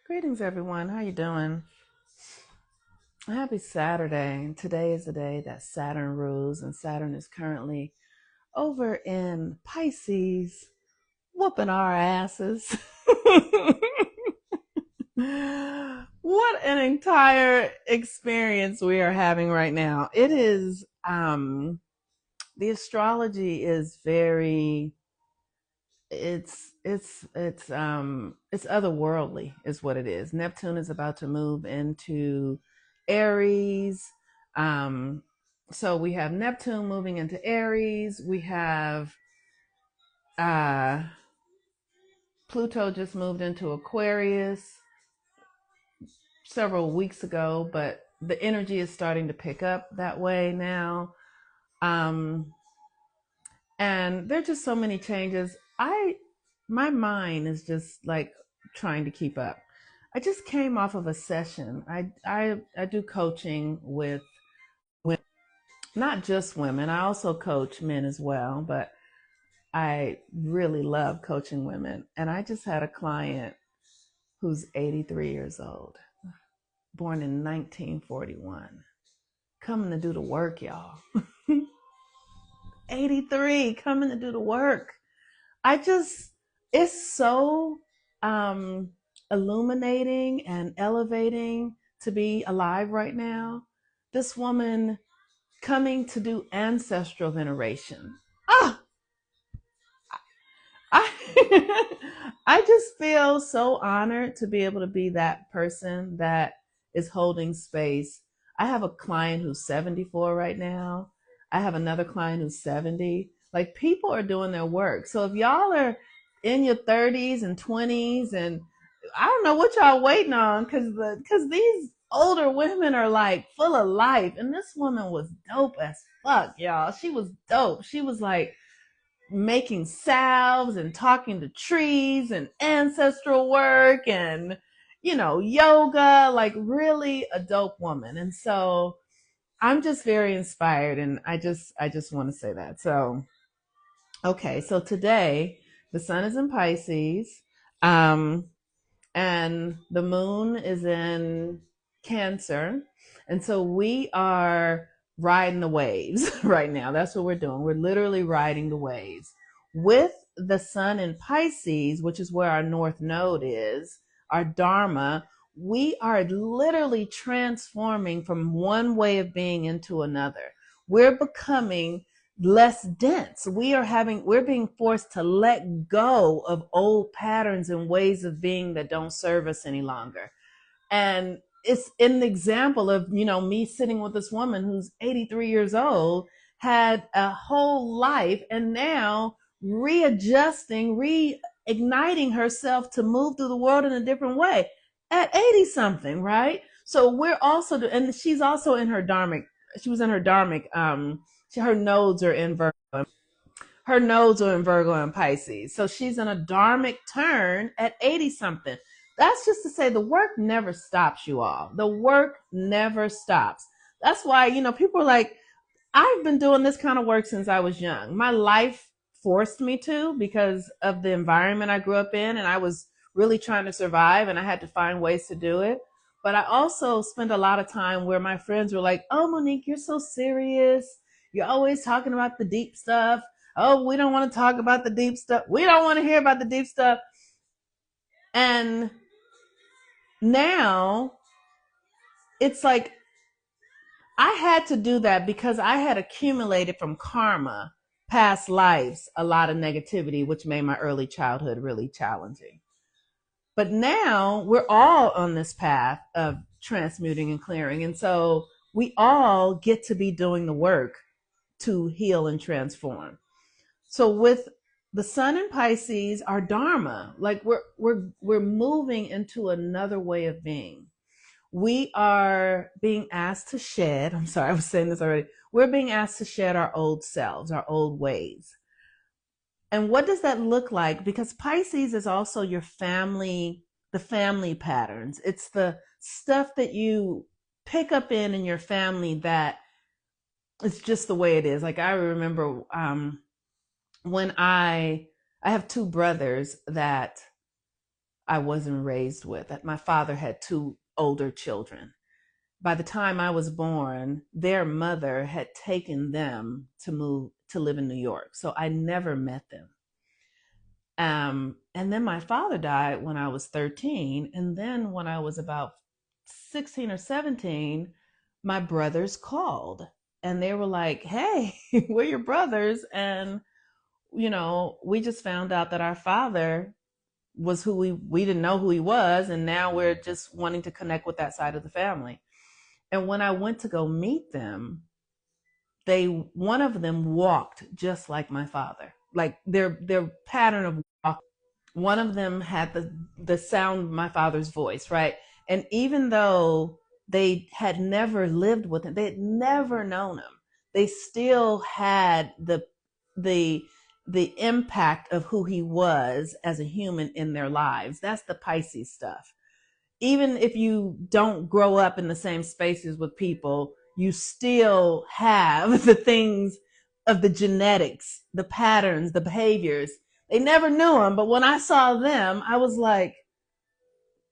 Greetings, everyone. How you doing? Happy Saturday. Today is the day that Saturn rules, and Saturn is currently over in Pisces, whooping our asses. What an entire experience we are having right now. It is the astrology is very it's otherworldly is what it is. Neptune is about to move into Aries. um so we have Neptune moving into Aries. We have uh Pluto just moved into Aquarius several weeks ago, but the energy is starting to pick up that way now. um and there's just so many changes. My mind is just like trying to keep up. I just came off of a session. I do coaching with women, not just women. I also coach men as well, but I really love coaching women. And I just had a client who's 83 years old, born in 1941, coming to do the work, y'all. 83, coming to do the work. I just, it's so um, illuminating and elevating to be alive right now. This woman coming to do ancestral veneration. Ah, I, I just feel so honored to be able to be that person that is holding space. I have a client who's 74 right now. I have another client who's 70. Like, people are doing their work. So if y'all are in your 30s and 20s, and I don't know what y'all waiting on, because these older women are like full of life. And this woman was dope as fuck, y'all. She was dope. She was like making salves and talking to trees and ancestral work and yoga, like really a dope woman. And so I'm just very inspired, and I just want to say that. So okay, so today the sun is in Pisces, um and the moon is in Cancer. And so we are riding the waves right now. That's what we're doing. We're literally riding the waves. With the sun in Pisces, which is where our North Node is, our Dharma, we are literally transforming from one way of being into another. We're becoming less dense. We're being forced to let go of old patterns and ways of being that don't serve us any longer. And it's an example of, me sitting with this woman who's 83 years old, had a whole life, and now readjusting, reigniting herself to move through the world in a different way at 80 something, right? So we're also, and she's also in her dharmic, she was in her dharmic, her nodes are in Virgo. Her nodes are in Virgo and Pisces. So she's in a dharmic turn at 80 something. That's just to say the work never stops, you all. The work never stops. That's why, people are like, I've been doing this kind of work since I was young. My life forced me to, because of the environment I grew up in, and I was really trying to survive, and I had to find ways to do it. But I also spent a lot of time where my friends were like, "Oh, Monique, you're so serious. You're always talking about the deep stuff. Oh, we don't want to talk about the deep stuff. We don't want to hear about the deep stuff." And now it's like I had to do that because I had accumulated from karma, past lives, a lot of negativity, which made my early childhood really challenging. But now we're all on this path of transmuting and clearing. And so we all get to be doing the work to heal and transform. So with the sun in Pisces, our dharma, like we're moving into another way of being. We are being asked to shed. I'm sorry, I was saying this already. We're being asked to shed our old selves, our old ways. And what does that look like? Because Pisces is also your family, the family patterns. It's the stuff that you pick up in your family that it's just the way it is. Like, I remember when I have two brothers that I wasn't raised with. That my father had two older children. By the time I was born, their mother had taken them to move to live in New York. So I never met them. And then my father died when I was 13. And then when I was about 16 or 17, my brothers called and they were like, hey, we're your brothers. And, we just found out that our father was who we didn't know who he was. And now we're just wanting to connect with that side of the family. And when I went to go meet them, one of them walked just like my father, like their pattern of walk. One of them had the sound of my father's voice, right? And even though they had never lived with him, they had never known him, they still had the the impact of who he was as a human in their lives. That's the Pisces stuff. Even if you don't grow up in the same spaces with people, you still have the things of the genetics, the patterns, the behaviors. They never knew him, but when I saw them, I was like,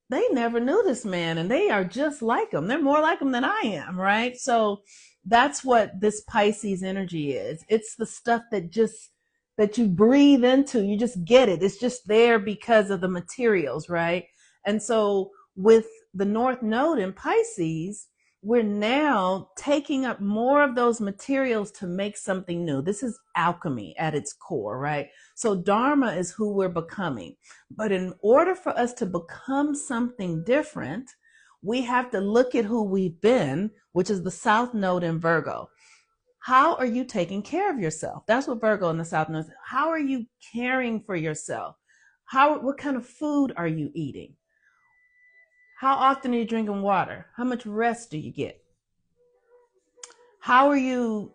they never knew this man and they are just like him. They're more like him than I am, right? So that's what this Pisces energy is. It's the stuff that you breathe into. You just get it. It's just there because of the materials, right? And so with the North Node in Pisces, we're now taking up more of those materials to make something new. This is alchemy at its core, right? So Dharma is who we're becoming. But in order for us to become something different, we have to look at who we've been, which is the South Node in Virgo. How are you taking care of yourself? That's what Virgo in the South Node is. How are you caring for yourself? What kind of food are you eating? How often are you drinking water? How much rest do you get? How are you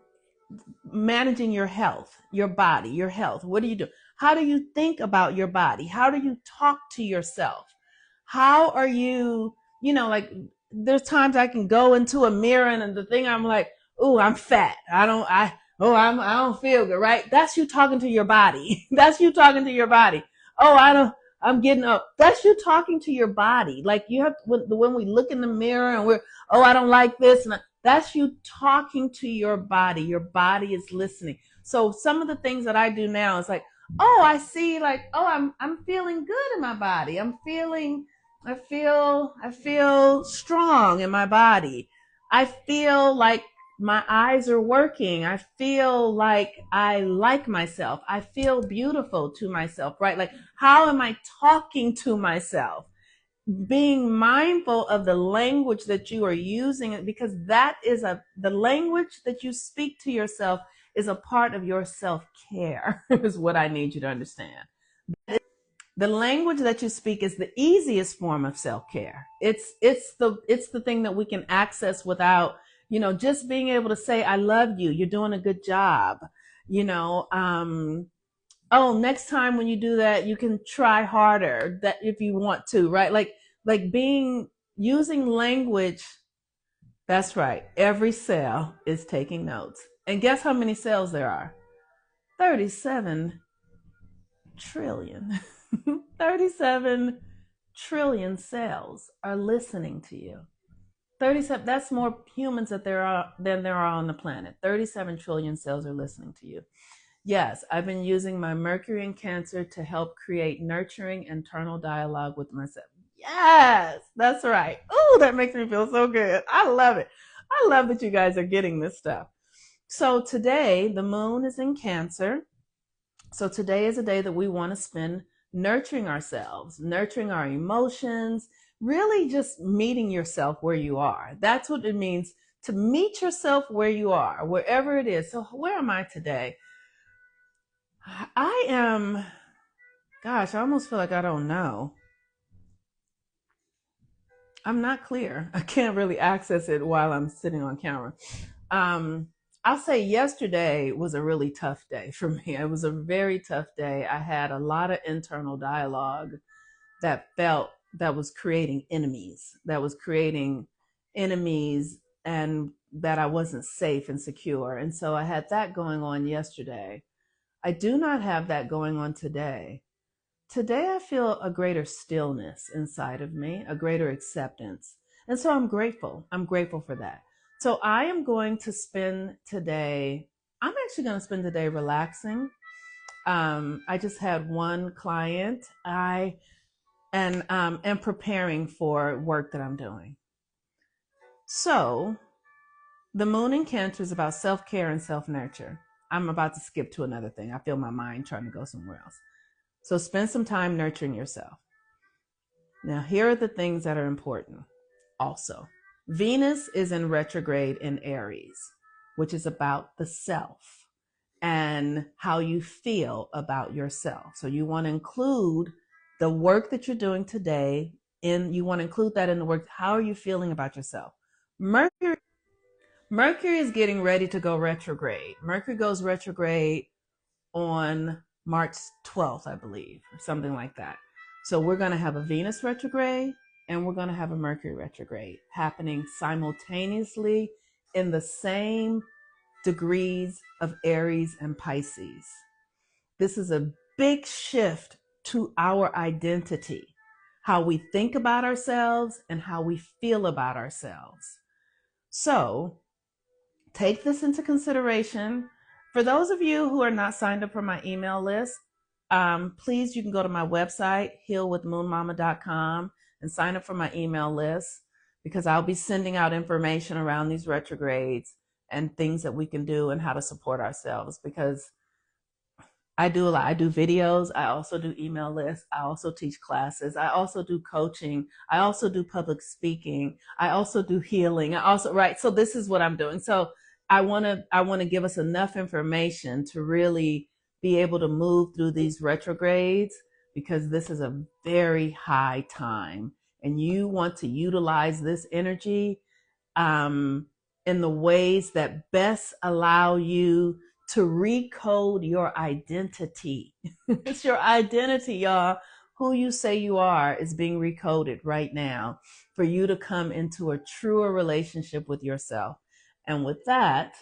managing your health, your body, your health? What do you do? How do you think about your body? How do you talk to yourself? How are you, like there's times I can go into a mirror and the thing I'm like, oh, I'm fat. I don't feel good, right? That's you talking to your body. That's you talking to your body. Oh, I'm getting up. That's you talking to your body. Like you have, when we look in the mirror and oh, I don't like this. And that's you talking to your body. Your body is listening. So some of the things that I do now is like, oh, I see like, oh, I'm feeling good in my body. I feel strong in my body. I feel like my eyes are working. I feel like I like myself. I feel beautiful to myself, right? Like, how am I talking to myself? Being mindful of the language that you are using, because the language that you speak to yourself is a part of your self-care, is what I need you to understand. The language that you speak is the easiest form of self-care. It's the thing that we can access without, just being able to say, I love you, you're doing a good job. you know um oh, next time when you do that, you can try harder, that if you want to, right? Like being using language. That's right, every cell is taking notes. And guess how many cells there are? 37 trillion. 37 trillion cells are listening to you. 37, that's more humans that than there are on the planet. 37 trillion cells are listening to you. Yes, I've been using my Mercury in Cancer to help create nurturing internal dialogue with myself. Yes, that's right. Oh, that makes me feel so good. I love it. I love that you guys are getting this stuff. So today, the moon is in Cancer. So today is a day that we want to spend nurturing ourselves, nurturing our emotions, really just meeting yourself where you are. That's what it means to meet yourself where you are, wherever it is. So where am I today? I am, gosh, I almost feel like I don't know. I'm not clear. I can't really access it while I'm sitting on camera. Um, I'll say yesterday was a really tough day for me. It was a very tough day. I had a lot of internal dialogue that was creating enemies, and that I wasn't safe and secure. And so I had that going on yesterday. I do not have that going on today. today I feel a greater stillness inside of me, a greater acceptance. And so I'm grateful. I'm grateful for that. So I am going to spend today, I'm actually going to spend today relaxing. I just had one client. I and am preparing for work that I'm doing. So the moon in Cancer is about self-care and self-nurture. I'm about to skip to another thing. I feel my mind trying to go somewhere else. So spend some time nurturing yourself. Now, here are the things that are important also. Venus is in retrograde in Aries, which is about the self and how you feel about yourself. So you want to include the work that you're doing today you want to include that in the work. How are you feeling about yourself? Mercury is getting ready to go retrograde. Mercury goes retrograde on March 12th, I believe, or something like that. So we're going to have a Venus retrograde and we're going to have a Mercury retrograde happening simultaneously in the same degrees of Aries and Pisces. This is a big shift to our identity, how we think about ourselves and how we feel about ourselves. So take this into consideration. For those of you who are not signed up for my email list, please, you can go to my website, healwithmoonmama.com, and sign up for my email list, because I'll be sending out information around these retrogrades and things that we can do and how to support ourselves, because I do a lot. I do videos. I also do email lists. I also teach classes. I also do coaching. I also do public speaking. I also do healing. Right. So this is what I'm doing. So I want to give us enough information to really be able to move through these retrogrades, because this is a very high time and you want to utilize this energy in the ways that best allow you to recode your identity. It's your identity, y'all. Who you say you are is being recoded right now for you to come into a truer relationship with yourself. And with that,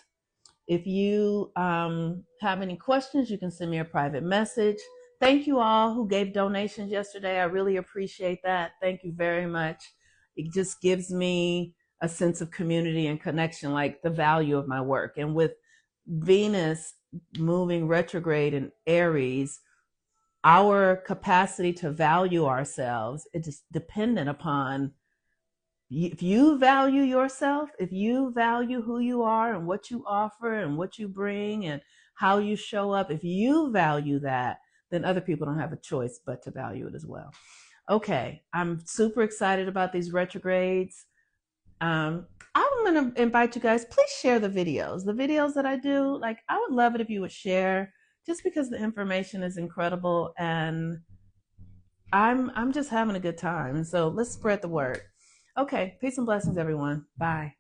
if you have any questions, you can send me a private message. Thank you all who gave donations yesterday. I really appreciate that. Thank you very much. It just gives me a sense of community and connection, like the value of my work. And with Venus moving retrograde in Aries, our capacity to value ourselves, it is dependent upon, if you value yourself, if you value who you are and what you offer and what you bring and how you show up, if you value that, then other people don't have a choice but to value it as well. Okay, I'm super excited about these retrogrades. I'm going to invite you guys, please share the videos that I do. Like, I would love it if you would share, just because the information is incredible and I'm just having a good time. And so let's spread the word. Okay, peace and blessings, everyone. Bye.